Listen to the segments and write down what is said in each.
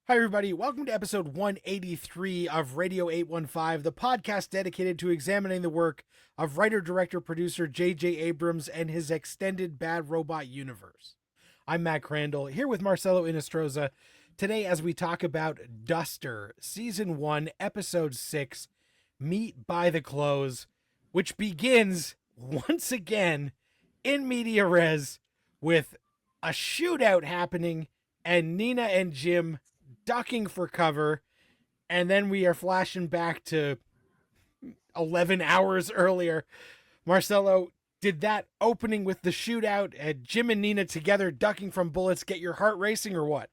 Hi, everybody. Welcome to episode 183 of Radio 815, the podcast dedicated to examining the work of writer, director, producer J.J. Abrams and his extended Bad Robot universe. I'm Matt Crandall, here with Marcelo Inostroza, today as we talk about Duster, Season 1, Episode 6, Meet by the Close, which begins once again in media res with a shootout happening and Nina and Jim ducking for cover, and then we are flashing back to 11 hours earlier. Marcelo, did that opening with the shootout and Jim and Nina together ducking from bullets get your heart racing or what?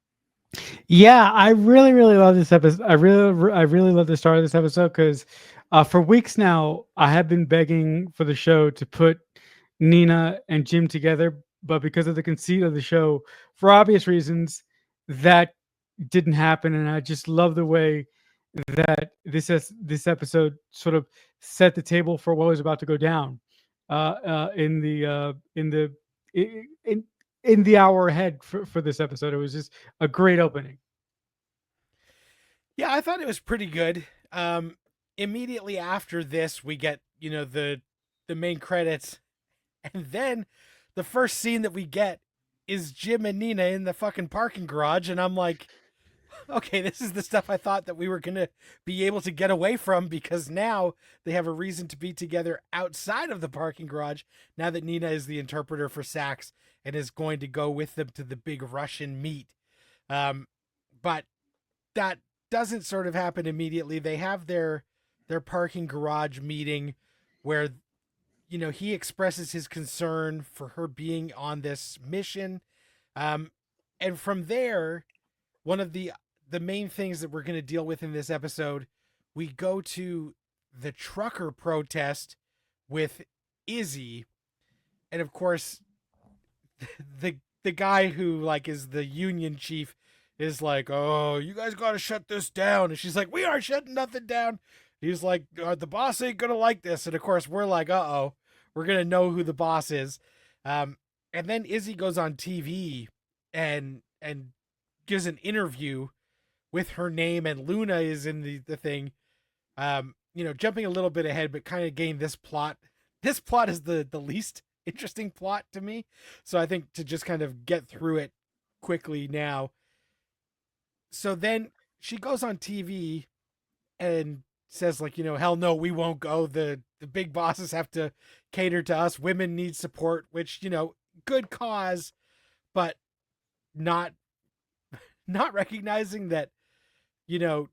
Yeah, I really love this episode. I really love the start of this episode because for weeks now I have been begging for the show to put Nina and Jim together, but because of the conceit of the show, for obvious reasons, that didn't happen. And I just love the way that this episode sort of set the table for what was about to go down in in in the hour ahead for this episode. It was just a great opening. Yeah, I thought it was pretty good. Immediately after this, we get, the main credits, and then the first scene that we get is Jim and Nina in the fucking parking garage, and I'm like, okay, this is the stuff I thought that we were going to be able to get away from, because now they have a reason to be together outside of the parking garage now that Nina is the interpreter for Sax and is going to go with them to the big Russian meet. But that doesn't sort of happen immediately. They have their parking garage meeting where he expresses his concern for her being on this mission. And from there, one of the main things that we're going to deal with in this episode, we go to the trucker protest with Izzy, and of course, the guy who like is the union chief is like, "Oh, you guys got to shut this down," and she's like, "We aren't shutting nothing down." He's like, "The boss ain't gonna like this," and of course, we're like, "Uh oh, we're gonna know who the boss is." Um, and then Izzy goes on TV and gives an interview with her name, and Luna is in the thing. Jumping a little bit ahead, but kind of getting this plot. This plot is the least interesting plot to me. So I think to just kind of get through it quickly now. So then she goes on TV and says like, hell no, we won't go. The big bosses have to cater to us. Women need support, which, good cause, but not not recognizing that, you know,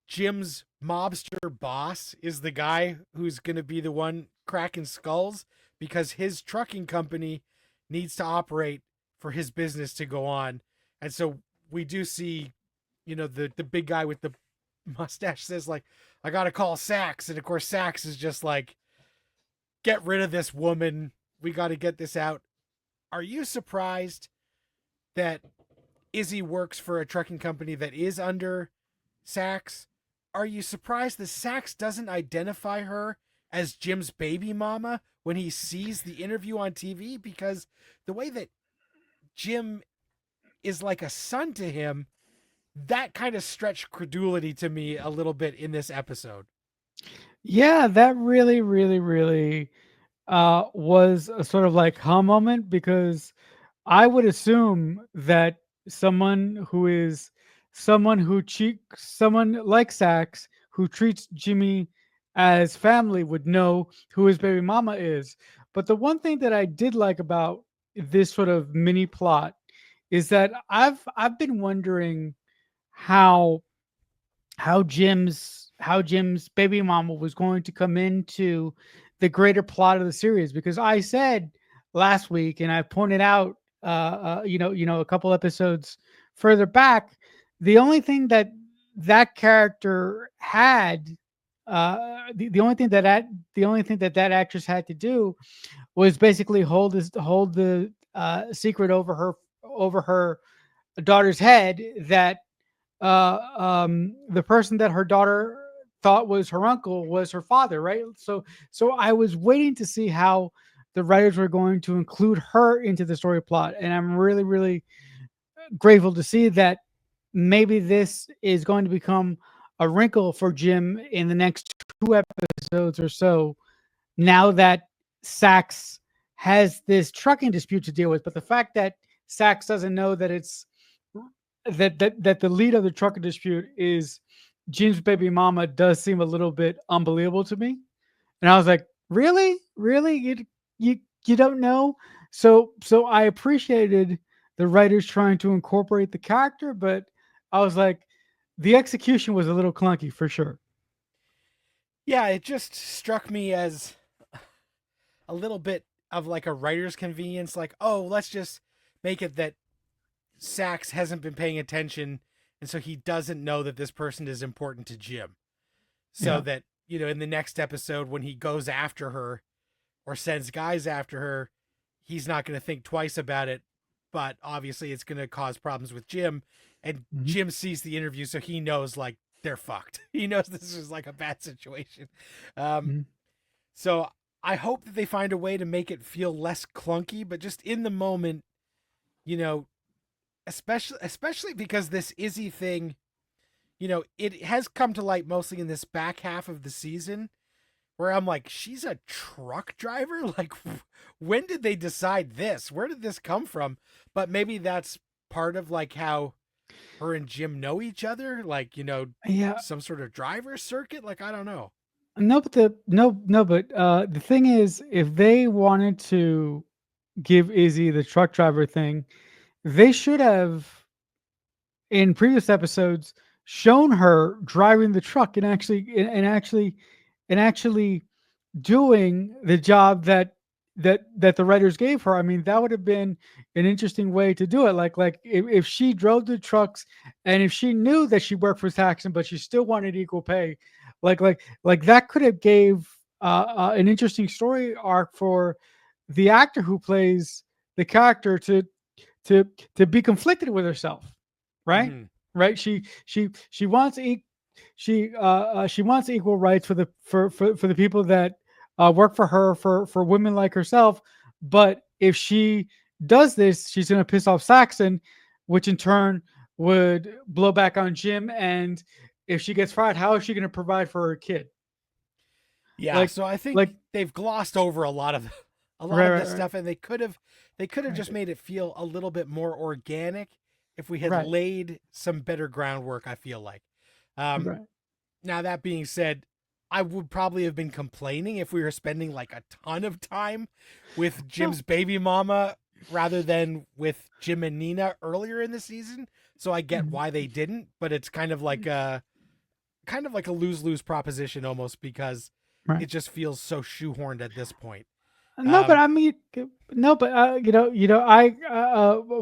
Jim's mobster boss is the guy who's going to be the one cracking skulls because his trucking company needs to operate for his business to go on. And so we do see, the big guy with the mustache says like, I got to call Sax. And of course, Sax is just like, get rid of this woman. We got to get this out. Are you surprised that Izzy works for a trucking company that is under Sax? Are you surprised that Sax doesn't identify her as Jim's baby mama when he sees the interview on TV? Because the way that Jim is like a son to him, that kind of stretched credulity to me a little bit in this episode. Yeah, that really was a sort of like huh moment because I would assume that someone like Sax who treats Jimmy as family would know who his baby mama is. But the one thing that I did like about this sort of mini plot is that I've been wondering how how Jim's baby mama was going to come into the greater plot of the series because I said last week and I pointed out a couple episodes further back the only thing that character had the only thing that actress had to do was basically hold the secret over her daughter's head that the person that her daughter thought was her uncle was her father, right? So I was waiting to see how the writers were going to include her into the story plot, and I'm really grateful to see that maybe this is going to become a wrinkle for Jim in the next 2 episodes or so. Now that Sax has this trucking dispute to deal with, but the fact that Sax doesn't know that it's that the lead of the trucking dispute is Jim's baby mama does seem a little bit unbelievable to me. And I was like, really, really, you don't know? So I appreciated the writers trying to incorporate the character, but I was like, the execution was a little clunky for sure. Yeah, it just struck me as a little bit of like a writer's convenience. Like, oh, let's just make it that Sax hasn't been paying attention, and so he doesn't know that this person is important to Jim. So Yeah. that, in the next episode, when he goes after her or sends guys after her, he's not going to think twice about it. But obviously, it's going to cause problems with Jim. And Mhm. Jim sees the interview, so he knows, like, they're fucked. He knows this is like a bad situation. Um, Mhm. so I hope that they find a way to make it feel less clunky, but just in the moment, you know, especially because this Izzy thing, it has come to light mostly in this back half of the season where I'm like, she's a truck driver? Like, when did they decide this? Where did this come from? But maybe that's part of like how her and Jim know each other, like, Yeah. some sort of driver circuit. Like, I don't know. No, but the thing is, if they wanted to give Izzy the truck driver thing, they should have in previous episodes shown her driving the truck and actually doing the job that the writers gave her. I mean, that would have been an interesting way to do it. Like if she drove the trucks and if she knew that she worked for Saxon, but she still wanted equal pay, like that could have gave an interesting story arc for the actor who plays the character to to be conflicted with herself, right? Hmm. Right? She wants she wants equal rights for the people that work for her for women like herself. But if she does this, she's going to piss off Saxon, which in turn would blow back on Jim. And if she gets fired, how is she going to provide for her kid? Yeah. Like So I think like they've glossed over a lot of right this right stuff, and they could have right just made it feel a little bit more organic if we had right laid some better groundwork, I feel like. Um, right Now that being said, I would probably have been complaining if we were spending like a ton of time with no Jim's baby mama rather than with Jim and Nina earlier in the season. So I get mhm, why they didn't, but it's kind of like a lose-lose proposition almost because right. it just feels so shoehorned at this point. No, but Um, I mean, no, but I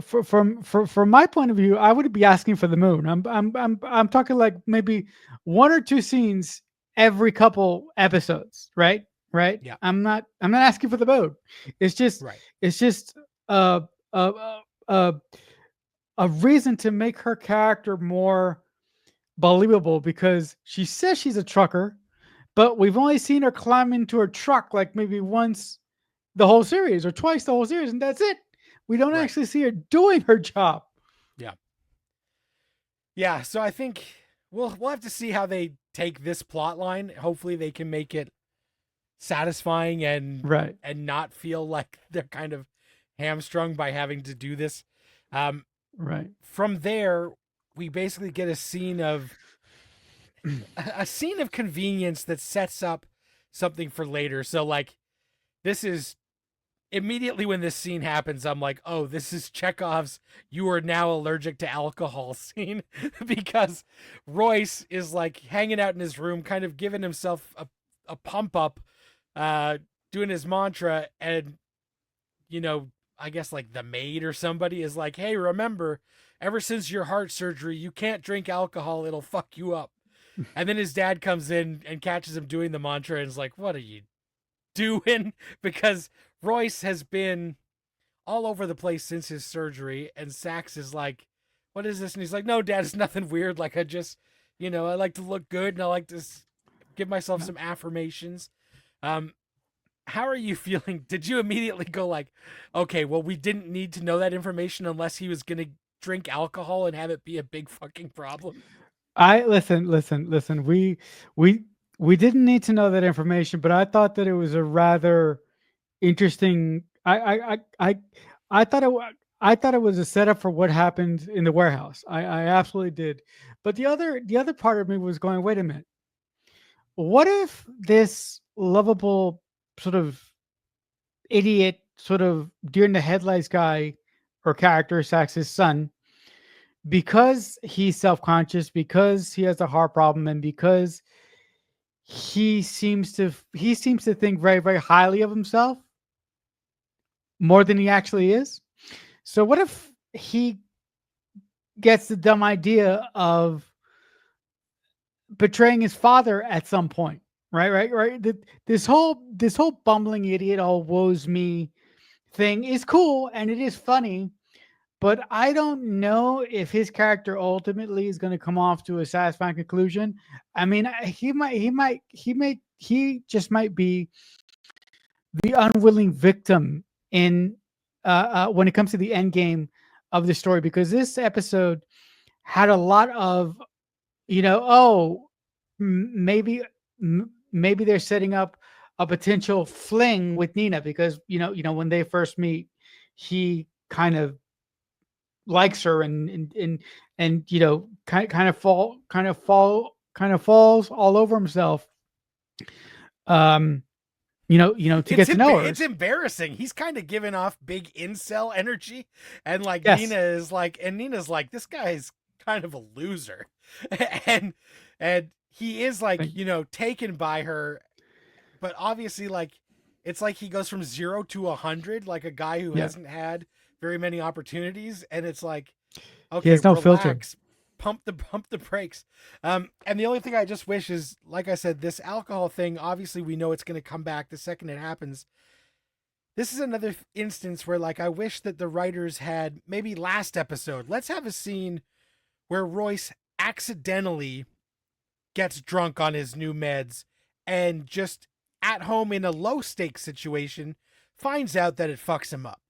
from my point of view, I would be asking for the moon. I'm talking like maybe one or two scenes every couple episodes, right? Right. yeah, I'm not asking for the moon. It's just right. it's just uh uh uh, uh a reason to make her character more believable because she says she's a trucker, but we've only seen her climb into her truck like maybe once the whole series or twice the whole series, and that's it. We don't Right. actually see her doing her job. Yeah. Yeah, so I think we'll have to see how they take this plot line. Hopefully they can make it satisfying Right, and not feel like they're kind of hamstrung by having to do this. Um, right. from there, we basically get a scene of convenience that sets up something for later. So like this is immediately when this scene happens, I'm like, oh, this is Chekhov's "you are now allergic to alcohol" scene because Royce is like hanging out in his room, kind of giving himself a pump up, uh, doing his mantra, and I guess like the maid or somebody is like, hey, remember, ever since your heart surgery, you can't drink alcohol; it'll fuck you up. And then his dad comes in and catches him doing the mantra and is like, what are you doing? Because Royce has been all over the place since his surgery, and Sax is like, what is this? And he's like, no, Dad, it's nothing weird. Like, I just, I like to look good and I like to give myself Yeah. some affirmations. Um, how are you feeling? Did you immediately go like, okay, well, we didn't need to know that information unless he was going to drink alcohol and have it be a big fucking problem? I listen. We we didn't need to know that information, but I thought that it was a rather interesting. I thought I thought it was a setup for what happened in the warehouse. I absolutely did. But the other part of me was going, wait a minute. What if this lovable sort of idiot, sort of deer in the headlights guy or character, Sax's son, because he's self-conscious, because he has a heart problem, and because he seems to think very, very highly of himself, more than he actually is. So what if he gets the dumb idea of betraying his father at some point? Right. This whole bumbling idiot, all woes me thing is cool and it is funny, but I don't know if his character ultimately is going to come off to a satisfying conclusion. I mean, he just might be the unwilling victim in when it comes to the end game of the story, because this episode had a lot of, oh, maybe maybe they're setting up a potential fling with Nina, because when they first meet, he kind of likes her, and kind of falls all over himself, um to get to know her. It's embarrassing. He's kind of giving off big incel energy, and like Yes. Nina's like, this guy's kind of a loser, and he is like, Thank- taken by her, but obviously like it's like he goes from 0 to 100, like a guy who yeah, hasn't had very many opportunities, and it's like, he okay, has no filter. relax, pump the brakes. And the only thing I just wish is, like I said, this alcohol thing. Obviously, we know it's going to come back the second it happens. This is another instance where, like, I wish that the writers had maybe last episode. Let's have a scene where Royce accidentally gets drunk on his new meds and just at home in a low stakes situation finds out that it fucks him up.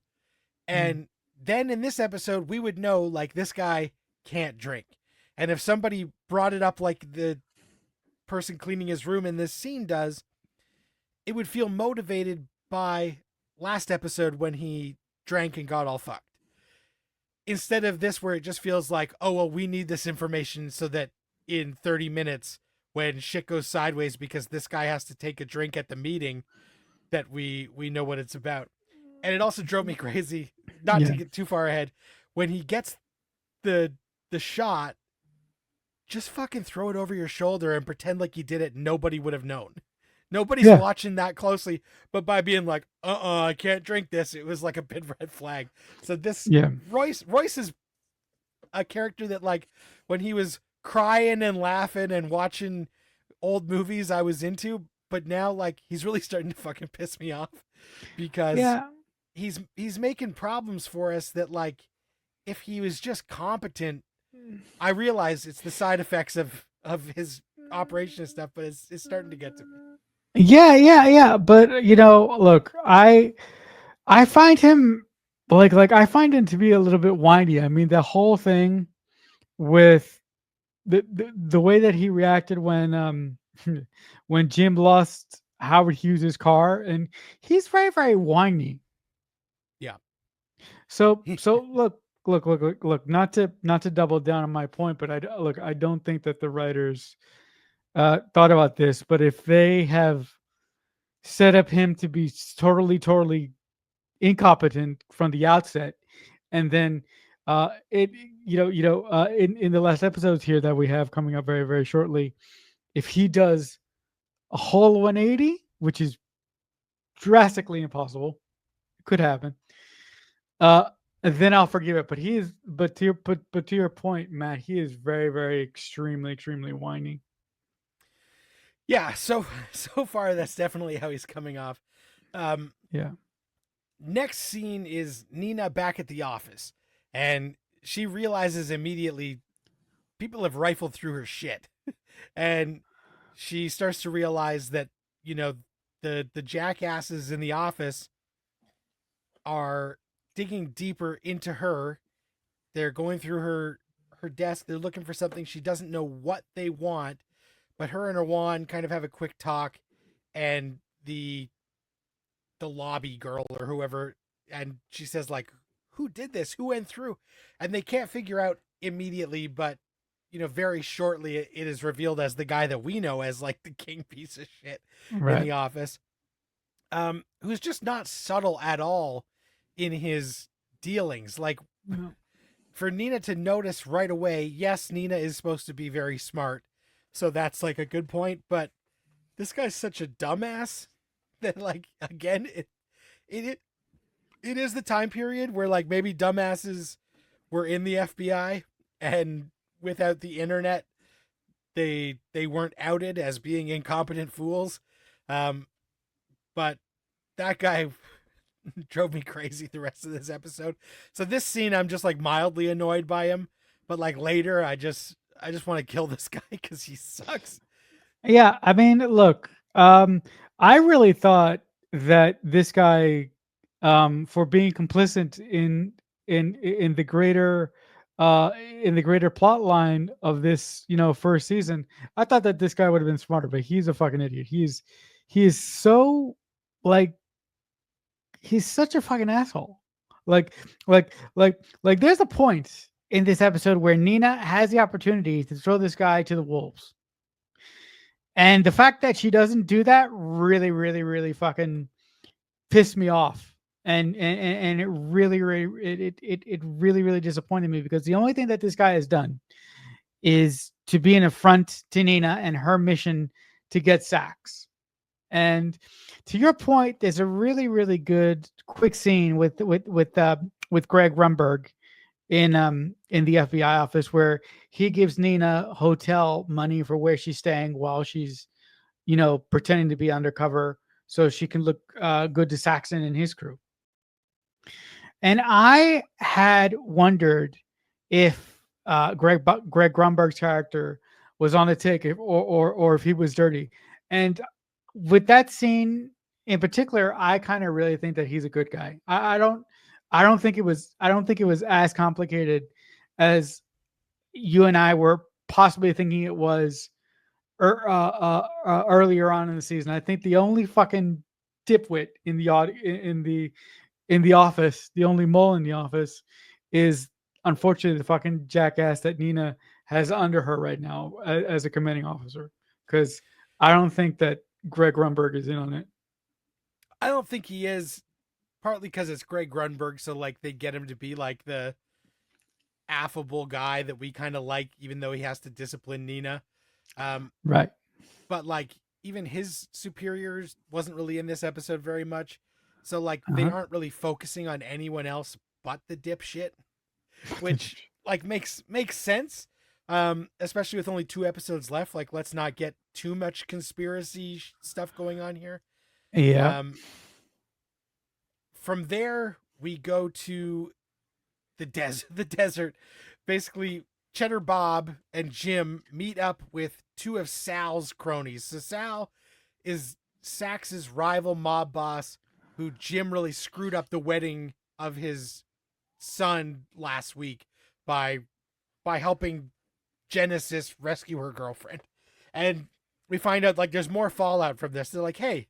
Mm. And then in this episode, we would know, like, this guy can't drink. And if somebody brought it up like the person cleaning his room in this scene does, it would feel motivated by last episode when he drank and got all fucked. Instead of this, where it just feels like, oh, well, we need this information so that in 30 minutes, when shit goes sideways because this guy has to take a drink at the meeting, that we know what it's about. And it also drove me crazy, not to Yeah. get too far ahead, when he gets the shot, just fucking throw it over your shoulder and pretend like you did it. Nobody would have known. Nobody's Yeah. watching that closely, but by being like, I can't drink this, it was like a big red flag. So this Yeah. Royce is a character that, like, when he was crying and laughing and watching old movies, I was into, but now, like, he's really starting to fucking piss me off because Yeah. he's making problems for us that, like, if he was just competent, I realize it's the side effects of his operation and stuff, but it's starting to get to me. Yeah. But look, I find him, I find him to be a little bit whiny. I mean, the whole thing with the way that he reacted when when Jim lost Howard Hughes's car, and he's very, very whiny. Yeah. So look. Not to double down on my point, but I don't think that the writers thought about this. But if they have set up him to be totally incompetent from the outset, and then it in the last episodes here that we have coming up very, very shortly, if he does a whole 180, which is drastically impossible, it could happen, uh then I'll forgive it. But he is but to your point, Matt, he is very, very extremely whiny. Yeah, so far that's definitely how he's coming off. Um Yeah. Next scene is Nina back at the office, and she realizes immediately people have rifled through her shit. And she starts to realize that, you know, the jackasses in the office are digging deeper into her, They're going through her desk. They're looking for something. She doesn't know what they want, but her and Erwan kind of have a quick talk, and the lobby girl or whoever, and she says like, "Who did this? Who went through?" And they can't figure out immediately, but very shortly it is revealed as the guy that we know as like the king piece of shit in Right. the office, who's just not subtle at all in his dealings. Like No. for Nina to notice right away, yes, Nina is supposed to be very smart, so that's like a good point. But this guy's such a dumbass that like again it it is the time period where like maybe dumbasses were in the FBI, and without the internet they weren't outed as being incompetent fools. Um, but that guy drove me crazy the rest of this episode. So this scene I'm just like mildly annoyed by him, but like later I just want to kill this guy because he sucks. Yeah, I mean, look, I really thought that this guy, for being complicit in the greater in the greater plot line of this, first season, I thought that this guy would have been smarter, but he's a fucking idiot. He is so like he's such a fucking asshole. Like there's a point in this episode where Nina has the opportunity to throw this guy to the wolves. And the fact that she doesn't do that really, really, really fucking pissed me off. And it really, really, it really, really disappointed me because the only thing that this guy has done is to be an affront to Nina and her mission to get Sax. And to your point, there's a really, really good quick scene with Greg Rumberg in the FBI office where he gives Nina hotel money for where she's staying while she's pretending to be undercover so she can look good to Saxon and his crew. And I had wondered if Greg Grunberg's character was on the tick, or if he was dirty. And with that scene in particular, I kind of really think that he's a good guy. I don't think it was as complicated as you and I were possibly thinking it was earlier on in the season. I think the only fucking dipwit in the office, the only mole in the office, is unfortunately the fucking jackass that Nina has under her right now as a commanding officer. Because I don't think that Greg Rumberg is in on it. I don't think he is, partly because it's Greg Grunberg, so like they get him to be like the affable guy that we kind of like, even though he has to discipline Nina. Um, Right. but like even his superiors wasn't really in this episode very much, so like they Uh-huh. aren't really focusing on anyone else but the dipshit, which like makes sense. Especially with only 2 episodes left, like let's not get too much conspiracy stuff going on here. Yeah. um from there we go to the desert. Basically, Cheddar Bob and Jim meet up with 2 of Sal's cronies. So Sal is Sax's rival mob boss, who Jim really screwed up the wedding of his son last week by helping Genesis rescue her girlfriend. And we find out like there's more fallout from this. They're like, hey,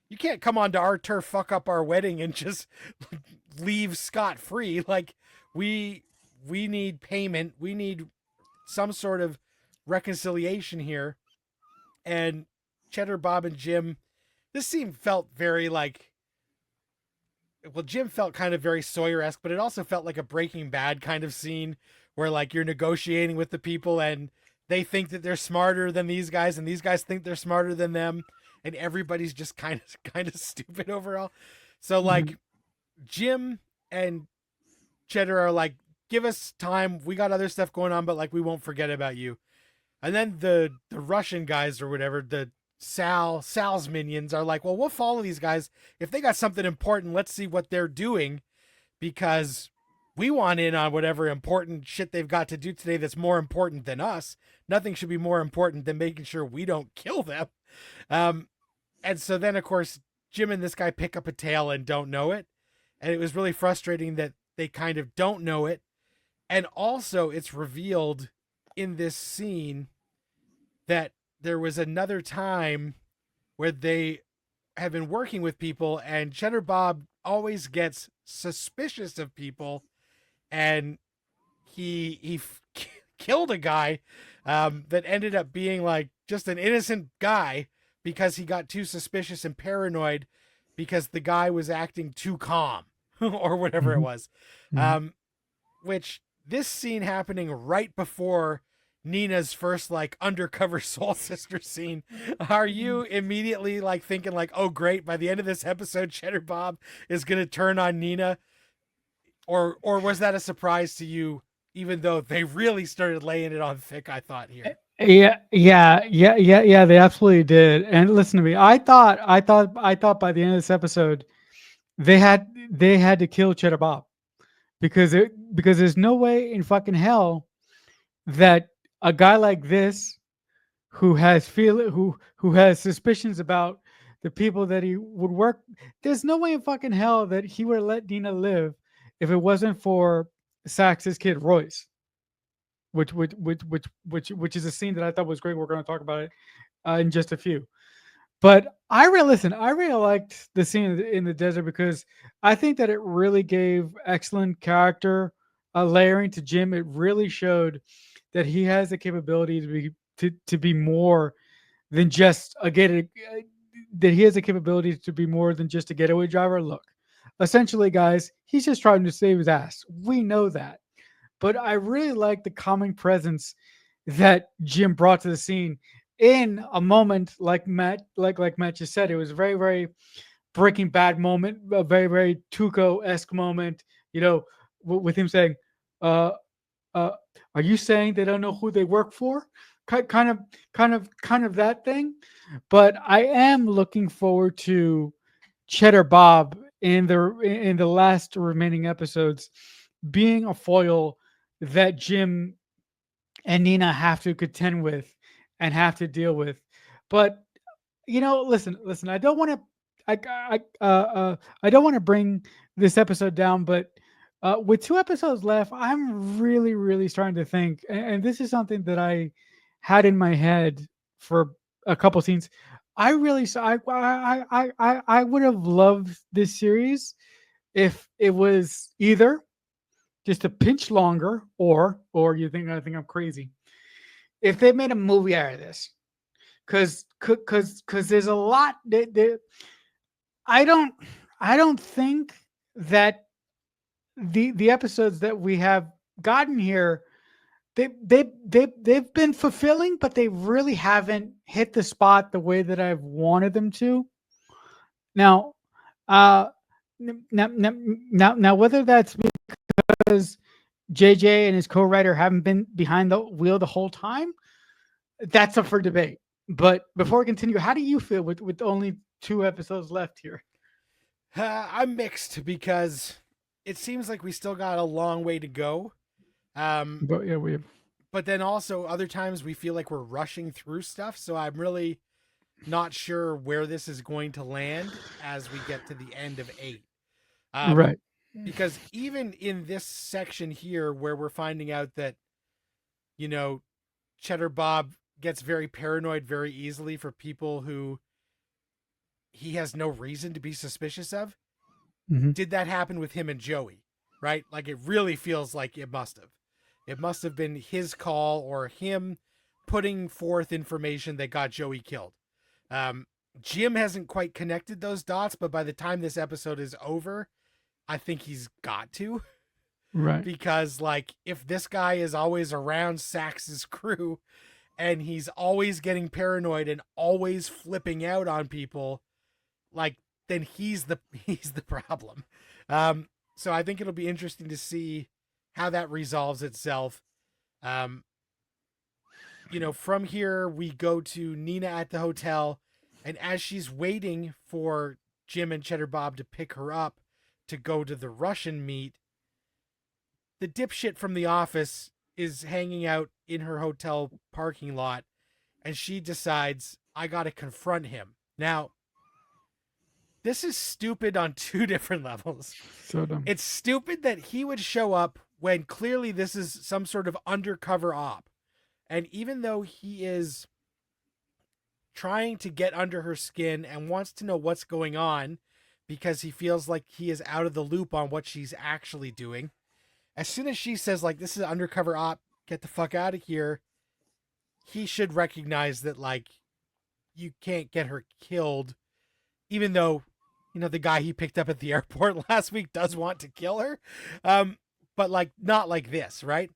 you can't come onto our turf, fuck up our wedding, and just leave scot free. Like we need payment. We need some sort of reconciliation here. And Cheddar Bob and Jim, this scene felt very like, well, Jim felt kind of very Sawyer-esque, but it also felt like a Breaking Bad kind of scene where like you're negotiating with the people and they think that they're smarter than these guys and these guys think they're smarter than them, and everybody's just kind of stupid overall. So Mhm. like Jim and Cheddar are like, give us time. We got other stuff going on, but like we won't forget about you. And then the Russian guys or whatever, the Sal's minions are like, well, we'll follow these guys. If they got something important, let's see what they're doing, because we want in on whatever important shit they've got to do today that's more important than us. Nothing should be more important than making sure we don't kill them. Um, and so then, of course, Jim and this guy pick up a tail and don't know it. And it was really frustrating that they kind of don't know it. And also, it's revealed in this scene that there was another time where they have been working with people, and Cheddar Bob always gets suspicious of people, and he killed a guy that ended up being like just an innocent guy because he got too suspicious and paranoid because the guy was acting too calm or whatever it Hmm. was. Hmm. Um, which this scene happening right before Nina's first like undercover soul sister scene. Are you immediately like thinking like, oh great, by the end of this episode, Cheddar Bob is gonna turn on Nina? Or was that a surprise to you, even though they really started laying it on thick, I thought here. Yeah. They absolutely did. And listen to me. I thought by the end of this episode, they had to kill Cheddar Bob because there's no way in fucking hell that a guy like this who has suspicions about the people that he would work. There's no way in fucking hell that he would let Dina live if it wasn't for Sax's kid Royce, which is a scene that I thought was great. We're going to talk about it in just a few. But I really liked the scene in the desert because I think that it really gave excellent character layering to Jim. It really showed that he has the capability to be more than just a that he has the capability to be more than just a getaway driver. Look, essentially, guys, he's just trying to save his ass. We know that. But I really like the calming presence that Jim brought to the scene in a moment like Matt just said. It was a very, very Breaking Bad moment, a very, very Tuco esque moment. You know, with him saying, uh, uh, "Are you saying they don't know who they work for?" Kind of that thing. But I am looking forward to Cheddar Bob in the last remaining episodes being a foil that Jim and Nina have to contend with and have to deal with. But listen. I don't want to bring this episode down, but with 2 episodes left, I'm really, really starting to think, and this is something that I had in my head for a couple scenes. I really, so I would have loved this series if it was either just a pinch longer, or I think I'm crazy. If they made a movie out of this, because there's a lot that I don't I don't think that the episodes that we have gotten here they've been fulfilling, but they really haven't hit the spot the way that I've wanted them to. Now, uh, now, whether that's because JJ and his co-writer haven't been behind the wheel the whole time, that's up for debate. But before we continue, how do you feel with only 2 episodes left here? I'm mixed because it seems like we still got a long way to go. Um, But yeah, we have. but then also other times we feel like we're rushing through stuff. So I'm really not sure where this is going to land as we get to the end of 8. Um, Right. because even in this section here where we're finding out that, you know, Cheddar Bob gets very paranoid very easily for people who he has no reason to be suspicious of. Hmm. Did that happen with him and Joey? Right? Like it really feels like it must have. It must have been his call or him putting forth information that got Joey killed. Um, Jim hasn't quite connected those dots, but by the time this episode is over, I think he's got to. Right. Because, like, if this guy is always around Sax's crew and he's always getting paranoid and always flipping out on people, like, then he's the problem. So I think it'll be interesting to see how that resolves itself. Um, from here we go to Nina at the hotel, and as she's waiting for Jim and Cheddar Bob to pick her up to go to the Russian meet, the dipshit from the office is hanging out in her hotel parking lot, and she decides I got to confront him. Now, this is stupid on two different levels. So dumb. It's stupid that he would show up when clearly this is some sort of undercover op. And even though he is trying to get under her skin and wants to know what's going on because he feels like he is out of the loop on what she's actually doing, as soon as she says, like, this is an undercover op, get the fuck out of here, he should recognize that, like, you can't get her killed, even though, the guy he picked up at the airport last week does want to kill her. But, like, not like this, right?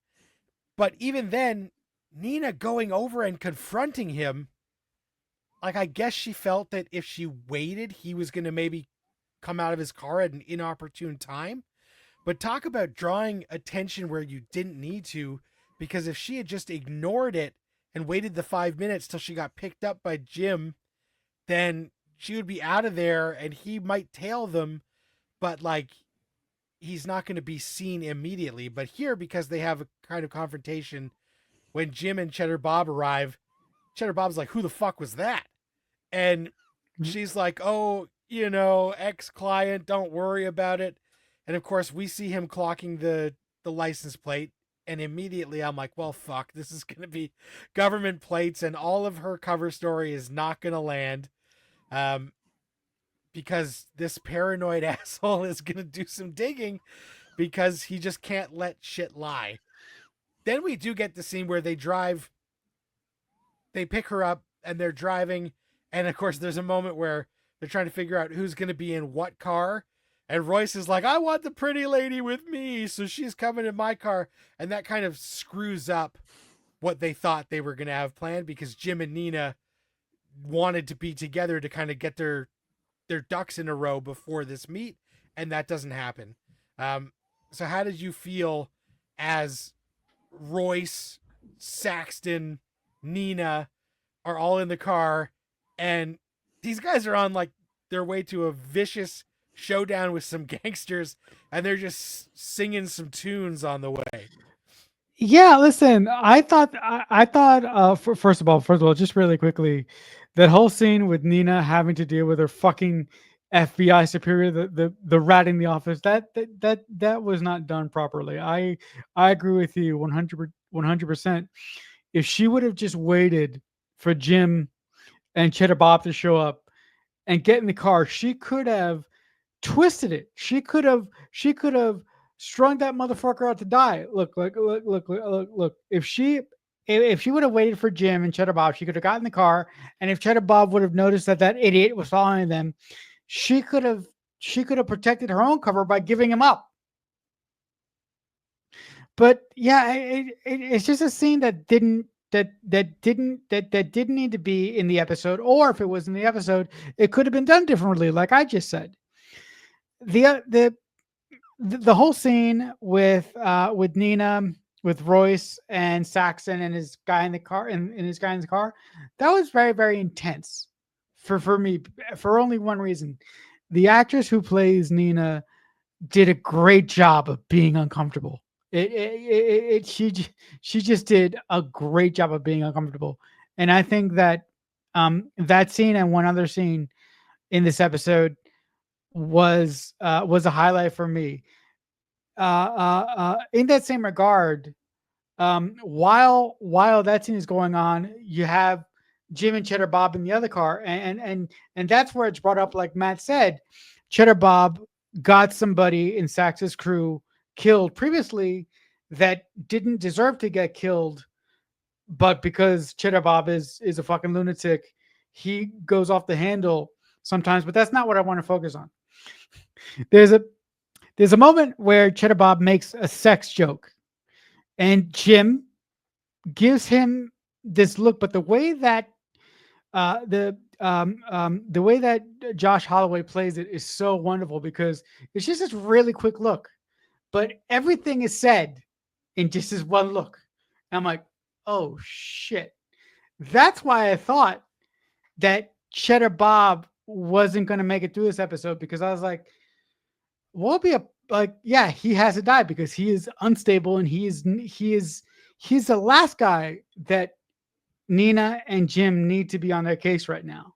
But even then, Nina going over and confronting him, like, I guess she felt that if she waited, he was going to maybe come out of his car at an inopportune time. But talk about drawing attention where you didn't need to, because if she had just ignored it and waited the 5 minutes till she got picked up by Jim, then she would be out of there and he might tail them, but, like, he's not going to be seen immediately. But here, because they have a kind of confrontation when Jim and Cheddar Bob arrive, Cheddar Bob's like, who the fuck was that? And she's like, oh, ex-client, don't worry about it. And of course, we see him clocking the license plate. And immediately I'm like, well, fuck, this is going to be government plates. And all of her cover story is not going to land. Because this paranoid asshole is going to do some digging because he just can't let shit lie. Then we do get the scene where they pick her up and they're driving. And of course, there's a moment where they're trying to figure out who's going to be in what car. And Royce is like, I want the pretty lady with me. So she's coming in my car. And that kind of screws up what they thought they were going to have planned, because Jim and Nina wanted to be together to kind of get their ducks in a row before this meet. And that doesn't happen. So how did you feel as Royce, Saxton, Nina are all in the car, and these guys are on, like, their way to a vicious showdown with some gangsters, and they're just singing some tunes on the way? Yeah, listen, I thought first of all, just really quickly, that whole scene with Nina having to deal with her fucking FBI superior, the rat in the office, that was not done properly. I agree with you 100%. If she would have just waited for Jim and Cheddar Bob to show up and get in the car, she could have twisted it. She could have strung that motherfucker out to die. Look. If she would have waited for Jim and Cheddar Bob, she could have gotten in the car. And if Cheddar Bob would have noticed that idiot was following them, she could have protected her own cover by giving him up. But yeah, it's just a scene that didn't need to be in the episode, or if it was in the episode, it could have been done differently, like I just said. The whole scene with Nina, with Royce and Saxon and his guy in the car, and his guy in the car, that was very, very intense for me, for only one reason. The actress who plays Nina did a great job of being uncomfortable. She just did a great job of being uncomfortable, and I think that that scene and one other scene in this episode was a highlight for me. In that same regard, while that scene is going on, you have Jim and Cheddar Bob in the other car, and that's where it's brought up. Like Matt said, Cheddar Bob got somebody in Sax's crew killed previously that didn't deserve to get killed, but because Cheddar Bob is a fucking lunatic, he goes off the handle sometimes. But that's not what I want to focus on. There's a moment where Cheddar Bob makes a sex joke, and Jim gives him this look, but the way that the way that Josh Holloway plays it is so wonderful, because it's just this really quick look, but everything is said in just this one look. And I'm like, oh shit. That's why I thought that Cheddar Bob wasn't going to make it through this episode, because I was like, what will be yeah, he has to die because he is unstable, and he's the last guy that Nina and Jim need to be on their case right now.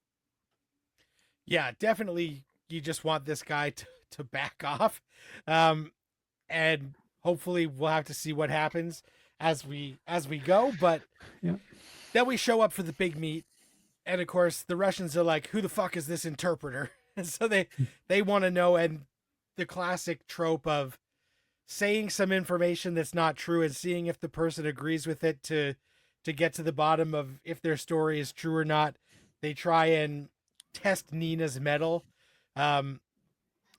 Yeah, definitely. You just want this guy to back off. And hopefully we'll have to see what happens as we go. But Yeah. then we show up for the big meet, and of course the Russians are like, "Who the fuck is this interpreter?" And so they want to know, and the classic trope of saying some information that's not true and seeing if the person agrees with it to get to the bottom of if their story is true or not. They try and test Nina's mettle, um,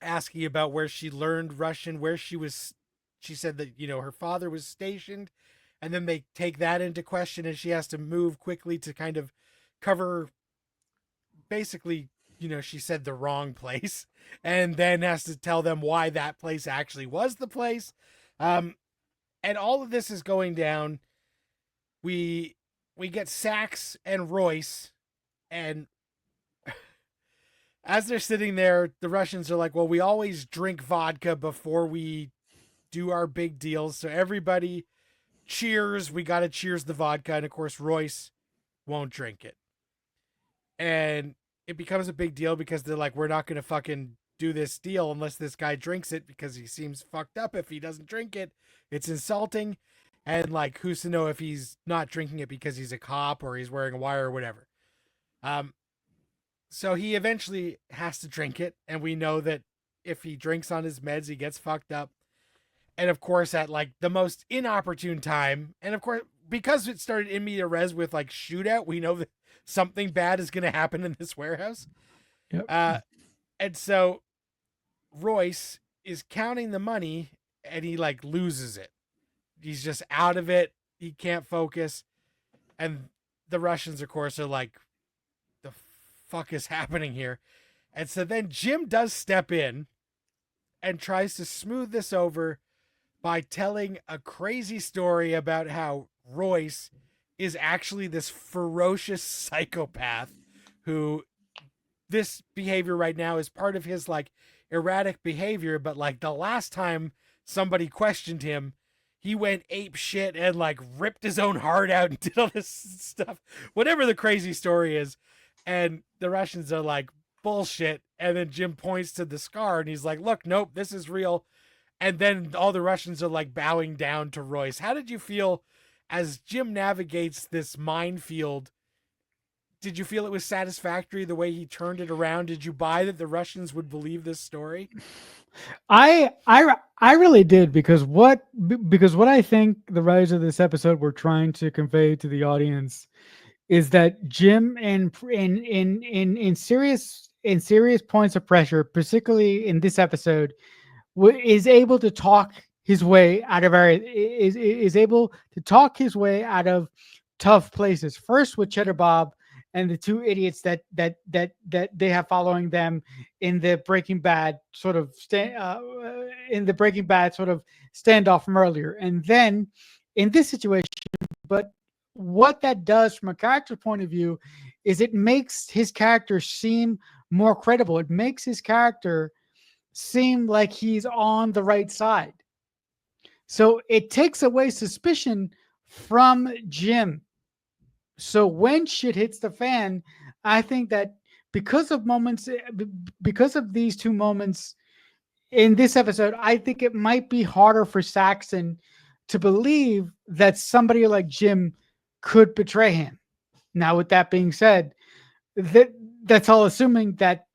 asking about where she learned Russian, where she was. She said that her father was stationed, and then they take that into question, and she has to move quickly to kind of cover. Basically, she said the wrong place, and then has to tell them why that place actually was the place. Um, and all of this is going down. We get Sax and Royce, and as they're sitting there, the Russians are like, "Well, we always drink vodka before we do our big deals, so everybody cheers. We got to cheers the vodka." And of course, Royce won't drink it, and it becomes a big deal because they're like, "We're not going to fucking do this deal unless this guy drinks it because he seems fucked up if he doesn't drink it. It's insulting." And like, who's to know if he's not drinking it because he's a cop or he's wearing a wire or whatever. Um, so he eventually has to drink it, and we know that if he drinks on his meds, he gets fucked up. And of course, at like the most inopportune time, and of course, because it started in media res with like shootout, we know that something bad is going to happen in this warehouse. Yep. And so Royce is counting the money, and he like loses it. He's just out of it. He can't focus. And the Russians, of course, are like, "The fuck is happening here?" And so then Jim does step in and tries to smooth this over by telling a crazy story about how Royce is actually this ferocious psychopath who this behavior right now is part of his like erratic behavior. But like the last time somebody questioned him, he went ape shit and like ripped his own heart out and did all this stuff, whatever the crazy story is. And the Russians are like, "Bullshit." And then Jim points to the scar and he's like, "Look, nope, this is real." And then all the Russians are like bowing down to Royce. How did you feel as Jim navigates this minefield? Did you feel it was satisfactory the way he turned it around? Did you buy that the Russians would believe this story? I really did because what I think the writers of this episode were trying to convey to the audience is that Jim in serious points of pressure, particularly in this episode, is able to talk his way out of is able to talk his way out of tough places. First with Cheddar Bob and the two idiots that they have following them in the Breaking Bad sort of standoff from earlier, and then in this situation. But what that does from a character point of view is it makes his character seem more credible. It makes his character seem like he's on the right side. So it takes away suspicion from Jim. So when shit hits the fan, I think that because of moments, because of these two moments in this episode, I think it might be harder for Saxon to believe that somebody like Jim could betray him. Now, with that being said, that's all assuming that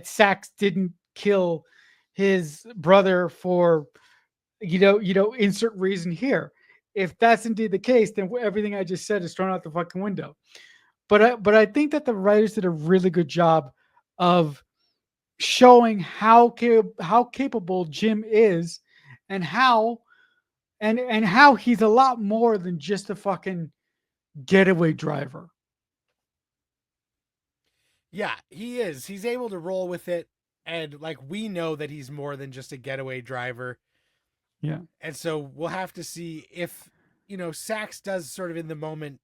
Sax didn't kill his brother for insert reason here. If that's indeed the case, then everything I just said is thrown out the fucking window. But I think that the writers did a really good job of showing how capable Jim is, and how he's a lot more than just a fucking getaway driver. Yeah, he is. He's able to roll with it. And like, we know that he's more than just a getaway driver. Yeah. And so we'll have to see if, Sax does sort of in the moment,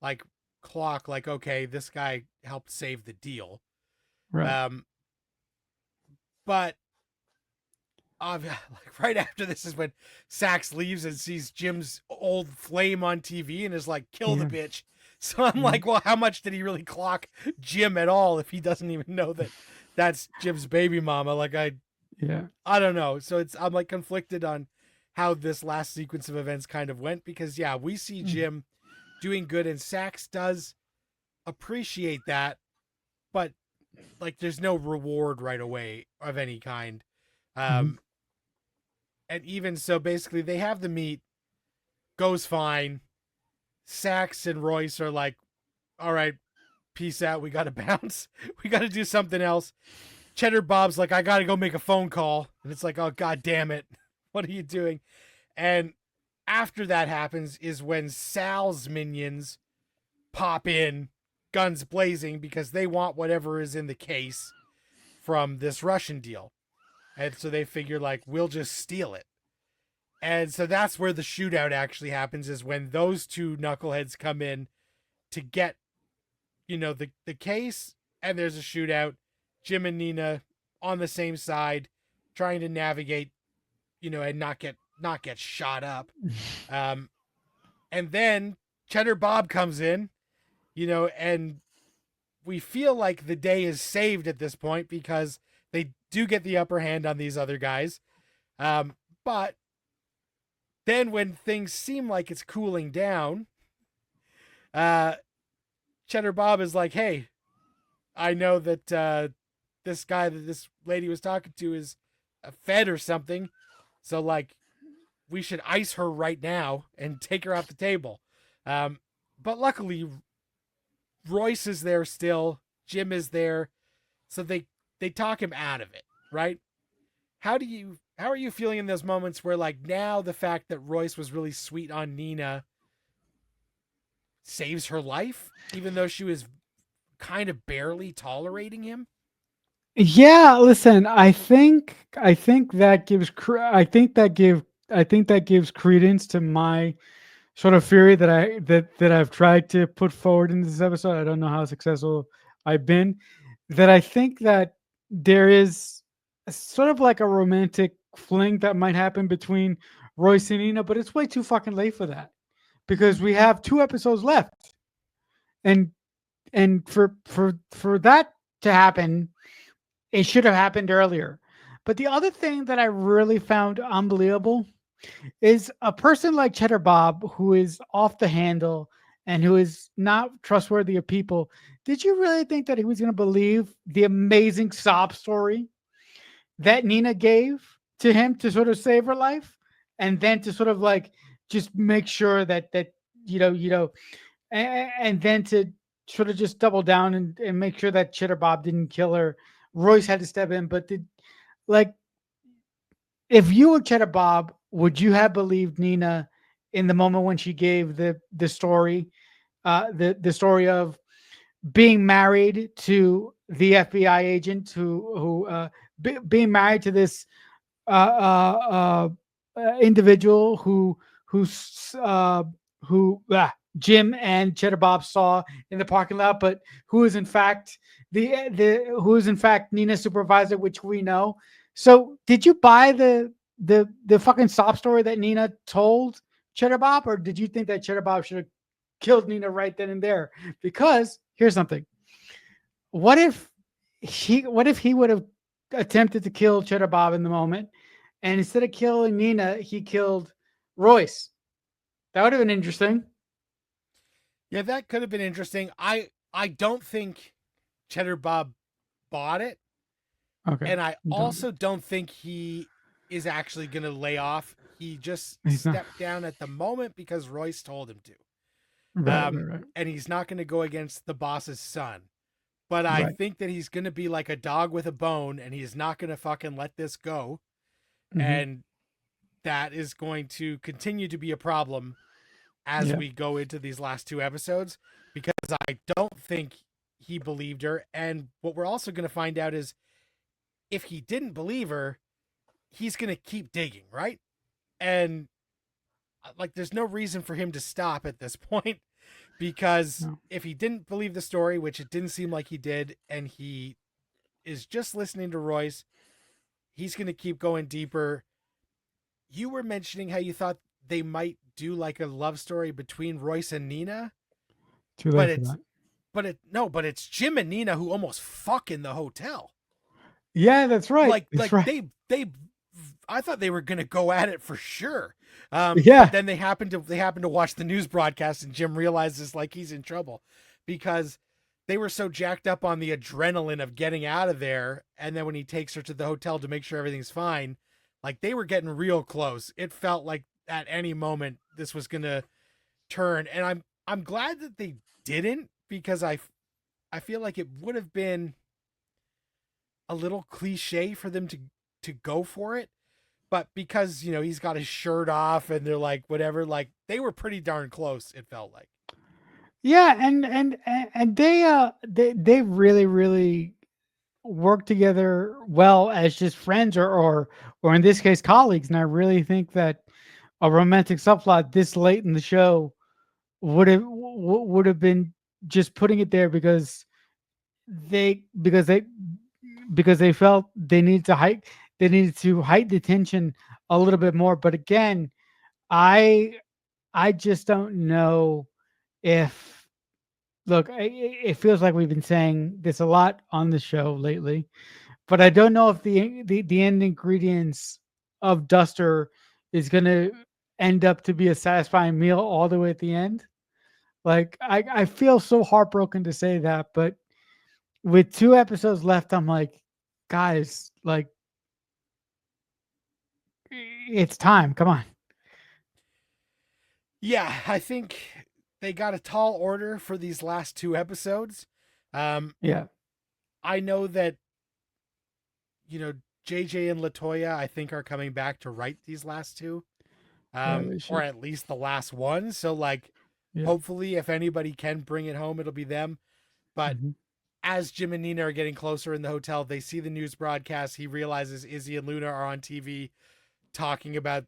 like, clock, like, okay, this guy helped save the deal. Right. But like right after this is when Sax leaves and sees Jim's old flame on TV and is like, "Kill the Yeah. bitch." So I'm Yeah. like, well, how much did he really clock Jim at all if he doesn't even know that that's Jim's baby mama? Like, Yeah. I don't know. So I'm like conflicted on how this last sequence of events kind of went, because yeah, we see Jim doing good and Sax does appreciate that, but like there's no reward right away of any kind. Mm-hmm. Um and even so, basically they have the meet, goes fine. Sax and Royce are like, all right, peace out, we gotta bounce. We gotta do something else. Cheddar Bob's like, I gotta go make a phone call. And it's like, oh god damn it. What are you doing? And after that happens is when Sal's minions pop in, guns blazing, because they want whatever is in the case from this Russian deal. And so they figure, like, we'll just steal it. And so that's where the shootout actually happens, is when those two knuckleheads come in to get, the case, and there's a shootout. Jim and Nina on the same side, trying to navigate, and not get shot up. Um, and then Cheddar Bob comes in, and we feel like the day is saved at this point because they do get the upper hand on these other guys. But then when things seem like it's cooling down, uh, Cheddar Bob is like, hey, I know that this guy that this lady was talking to is a Fed or something. So, like, we should ice her right now and take her off the table. But luckily, Royce is there still. Jim is there. So they talk him out of it, right? How are you feeling in those moments where, like, now the fact that Royce was really sweet on Nina saves her life, even though she was kind of barely tolerating him? Yeah, listen, I think that gives I think that gives credence to my sort of theory that I've tried to put forward in this episode. I don't know how successful I've been. That I think that there is sort of like a romantic fling that might happen between Royce and Nina, but it's way too fucking late for that because we have 2 episodes left, and for that to happen, it should have happened earlier. But the other thing that I really found unbelievable is a person like Cheddar Bob, who is off the handle and who is not trustworthy of people. Did you really think that he was going to believe the amazing sob story that Nina gave to him to sort of save her life, and then to sort of like just make sure that and then to sort of just double down and make sure that Cheddar Bob didn't kill her? Royce had to step in, but like if you were Cheddar Bob, would you have believed Nina in the moment when she gave the story, the story of being married to the FBI agent being married to this uh, uh, individual who's who Jim and Cheddar Bob saw in the parking lot, but who is in fact the who is in fact Nina's supervisor, which we know. So, did you buy the fucking sob story that Nina told Cheddar Bob, or did you think that Cheddar Bob should have killed Nina right then and there? Because here's something: what if he would have attempted to kill Cheddar Bob in the moment, and instead of killing Nina, he killed Royce? That would have been interesting. Yeah, that could have been interesting. I don't think Cheddar Bob bought it, Okay, and I you don't. also don't think he is actually going to lay off. He just He's not. stepped down at the moment because Royce told him to. Right, right, right, And he's not going to go against the boss's son. But I right. think that he's going to be like a dog with a bone, and he's not going to fucking let this go. Hmm. And that is going to continue to be a problem as Yeah. we go into these last 2 episodes, because I don't think he believed her. And what we're also going to find out is if he didn't believe her, he's going to keep digging, right? And like, there's no reason for him to stop at this point, because No. if he didn't believe the story, which it didn't seem like he did, and he is just listening to Royce, he's going to keep going deeper. You were mentioning how you thought they might do like a love story between Royce and Nina, Too but late for it's that. but it's Jim and Nina who almost fuck in the hotel. Yeah, that's right. Like That's like right. they I thought they were going to go at it for sure. But Yeah. then they happened to watch the news broadcast, and Jim realizes like he's in trouble because they were so jacked up on the adrenaline of getting out of there. And then when he takes her to the hotel to make sure everything's fine, like they were getting real close. It felt like at any moment this was going to turn, and I'm glad that they didn't, because I feel like it would have been a little cliche for them to go for it. But because, he's got his shirt off and they're like, whatever, like they were pretty darn close, it felt like. Yeah, and they really really work together well as just friends, or in this case colleagues. And I really think that a romantic subplot this late in the show would have been just putting it there they because they because they felt they needed to heighten the tension a little bit more. But again, I I just don't know if look, it feels like we've been saying this a lot on the show lately, but I don't know if the end ingredients of Duster is going to end up to be a satisfying meal all the way at the end. Like I feel so heartbroken to say that, but with 2 episodes left, I'm like, guys, like it's time. Come on. Yeah, I think they got a tall order for these last 2 episodes. Um, Yeah. I know that, you know, JJ and Latoya, I think, are coming back to write these last two, Yeah, they or should. at least the last one. So, like, Yeah. hopefully, if anybody can bring it home, it'll be them. But Hmm. as Jim and Nina are getting closer in the hotel, they see the news broadcast. He realizes Izzy and Luna are on TV talking about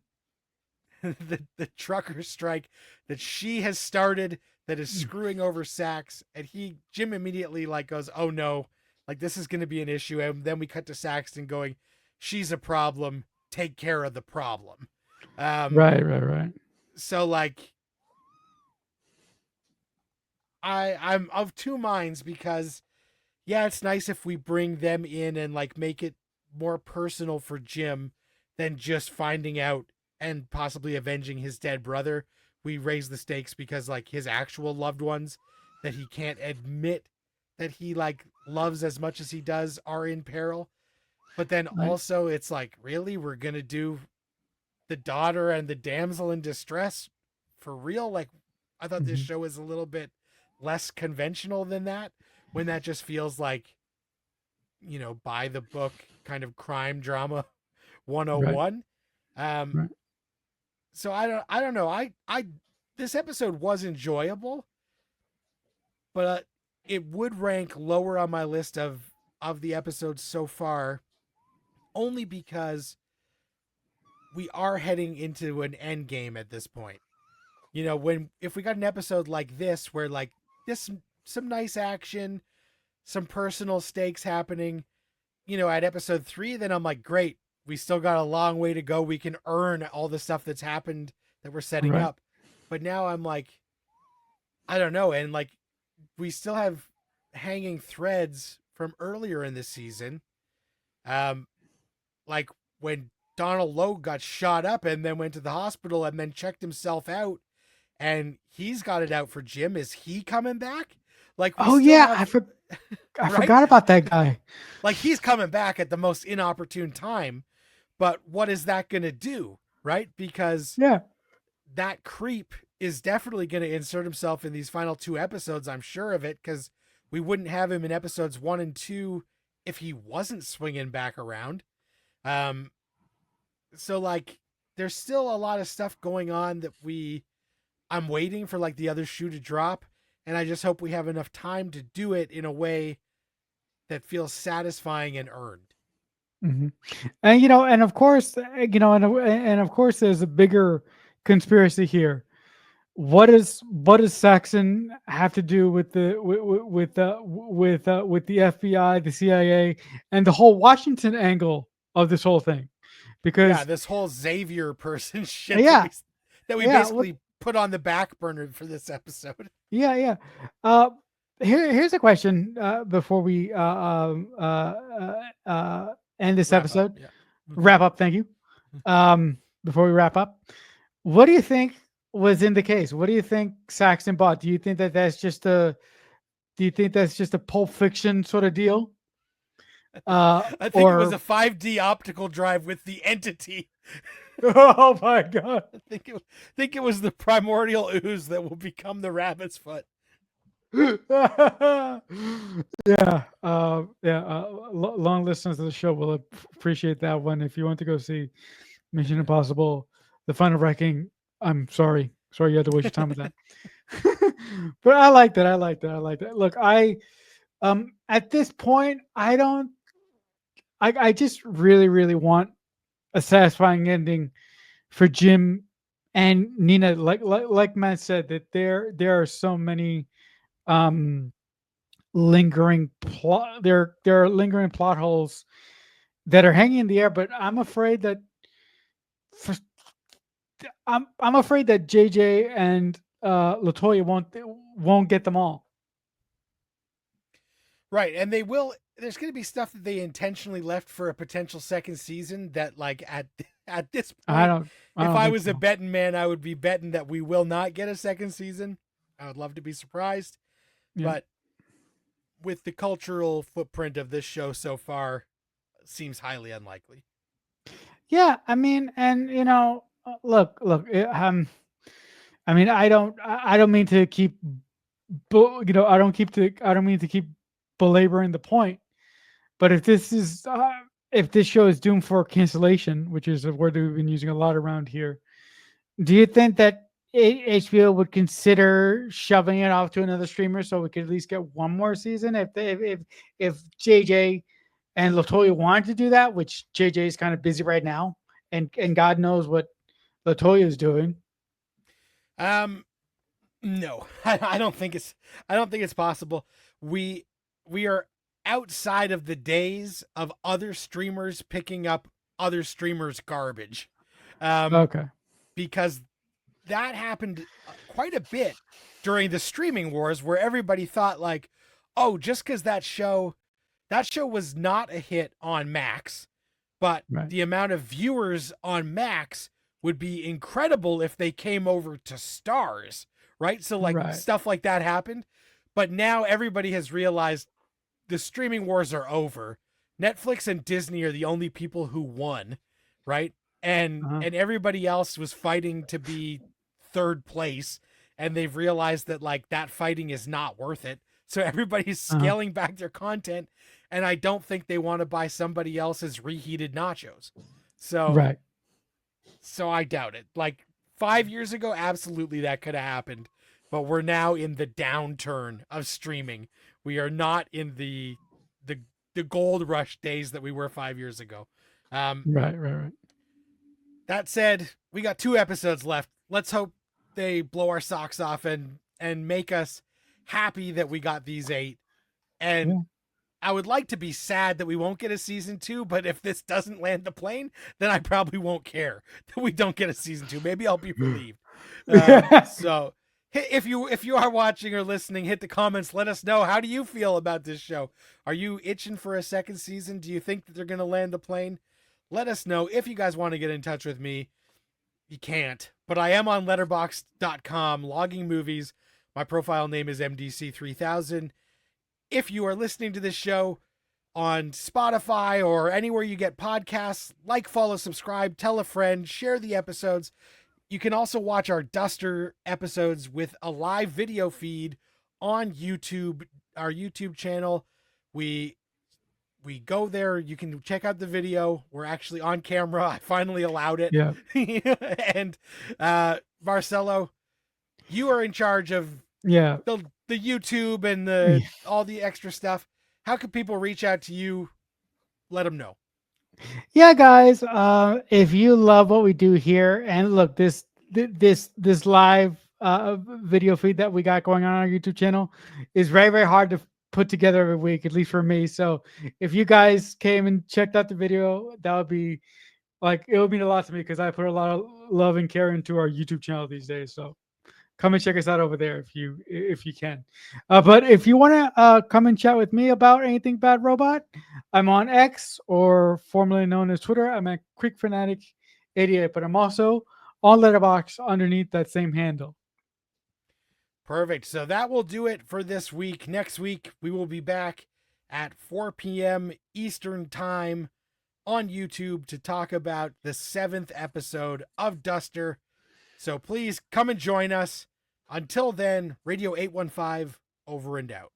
the trucker strike that she has started that is screwing over Sax. And Jim immediately like goes, "Oh no, like this is going to be an issue." And then we cut to Saxton going, "She's a problem. Take care of the problem." Um, Right, right, right. so like I'm of two minds, because yeah, it's nice if we bring them in and like make it more personal for Jim than just finding out and possibly avenging his dead brother. We raise the stakes because like his actual loved ones that he can't admit that he like loves as much as he does are in peril. But then Right. also it's like, really, we're going to do the daughter and the damsel in distress for real? Like, I thought this Hmm. show was a little bit less conventional than that, when that just feels like, by the book kind of crime drama Right, 101. Um, right. so I don't know. This episode was enjoyable, but it would rank lower on my list of the episodes so far, only because we are heading into an end game at this point. When if we got an episode like this where like this some nice action, some personal stakes happening, at episode 3, then I'm like, great, we still got a long way to go. We can earn all the stuff that's happened that we're setting Right. up. But now I'm like, I don't know. And like, we still have hanging threads from earlier in the season. Um, like when Donald Logue got shot up and then went to the hospital and then checked himself out, and he's got it out for Jim. Is he coming back? Like, we Oh still yeah, have, I right? forgot about that guy. Like, he's coming back at the most inopportune time. But what is that going to do, right? Because Yeah. that creep is definitely going to insert himself in these final 2 episodes. I'm sure of it, because we wouldn't have him in episodes 1 and 2 if he wasn't swinging back around. Um, so like, there's still a lot of stuff going on that I'm waiting for like the other shoe to drop, and I just hope we have enough time to do it in a way that feels satisfying and earned. Hmm. And and of course, and of course, there's a bigger conspiracy here. What does Saxon have to do with the FBI, the CIA, and the whole Washington angle of this whole thing? Yeah, Because this whole Xavier person shit that yeah, we yeah, what basically put on the back burner for this episode. yeah, yeah. Uh, here's a question before we end this Wrap up. episode. Yeah. Wrap up. Thank you. Before we wrap up, what do you think was in the case? What do you think Saxton bought? Do you think that that's just a Do you think that's just a Pulp Fiction sort of deal? I think it was a Or 5D optical drive with the entity. oh my god. Think it was the primordial ooze that will become the rabbit's foot. Yeah, yeah. Long listeners to the show will appreciate that one. If you want to go see Mission Impossible: The Final Wrecking, I'm sorry you had to waste your time with that. But I like that. I like that. I like that. Look, I at this point, I don't. I just really want a satisfying ending for Jim and Nina. Like Matt said, that there are so many um lingering plot there are lingering plot holes that are hanging in the air, but I'm afraid that for, I'm afraid that JJ and Latoya won't get them all. Right, and they will. There's going to be stuff that they intentionally left for a potential second season. That, like, at this I point, don't I if don't I think was a so. betting man, I would be betting that we will not get a second season. I would love to be surprised, Yeah. but with the cultural footprint of this show so far, seems highly unlikely. Yeah, I mean, and look, I mean, I don't mean to keep I don't mean to keep belaboring the point, but if this show is doomed for cancellation, which is a word that we've been using a lot around here, do you think that HBO would consider shoving it off to another streamer so we could at least get one more season if JJ and Latoya wanted to do that, which JJ is kind of busy right now, and God knows what Latoya is doing. Um, no, I don't think it's. I don't think it's possible. We we are outside of the days of other streamers picking up other streamers' garbage, um, Okay. because that happened quite a bit during the streaming wars, where everybody thought like, oh, just because that show was not a hit on Max, but Right. the amount of viewers on Max would be incredible if they came over to Stars, right? So like Right. stuff like that happened, but now everybody has realized the streaming wars are over. Netflix and Disney are the only people who won, right? And Uh-huh. and everybody else was fighting to be third place, and they've realized that like that fighting is not worth it. So everybody's Uh-huh. scaling back their content, and I don't think they want to buy somebody else's reheated nachos. So Right. so I doubt it. Like 5 years ago, absolutely that could have happened, but we're now in the downturn of streaming. We are not in the the gold rush days that we were 5 years ago. Um, Right. Right. Right. that said, we got 2 episodes left. Let's hope they blow our socks off and make us happy that we got these 8. And Yeah. I would like to be sad that we won't get a season 2, but if this doesn't land the plane, then I probably won't care that we don't get a season 2. Maybe I'll be relieved. Yeah. So if you are watching or listening, hit the comments. Let us know, how do you feel about this show? Are you itching for a second season? Do you think that they're going to land the plane? Let us know. If you guys want to get in touch with me, you can't, but I am on letterboxd.com logging movies. My profile name is MDC3000. If you are listening to this show on Spotify or anywhere you get podcasts, like, follow, subscribe, tell a friend, share the episodes. You can also watch our Duster episodes with a live video feed on YouTube, our YouTube channel. We we go there. You can check out the video. We're actually on camera. I finally allowed it. Yeah. And Marcelo, you are in charge of Yeah. the YouTube and the all the extra stuff. How can people reach out to you? Let them know. Yeah, guys. If you love what we do here, and look, this live video feed that we got going on our YouTube channel is very hard to put together every week, at least for me. So if you guys came and checked out the video, that would be like it would mean a lot to me because I put a lot of love and care into our YouTube channel these days. So come and check us out over there if you can. But if you want to come and chat with me about anything Bad Robot, I'm on X, or formerly known as Twitter. I'm at Quick Fanatic 88. But I'm also on Letterboxd underneath that same handle. Perfect. So that will do it for this week. Next week, we will be back at 4 p.m. Eastern Time on YouTube to talk about the 7th episode of Duster. So please come and join us. Until then, Radio 815 over and out.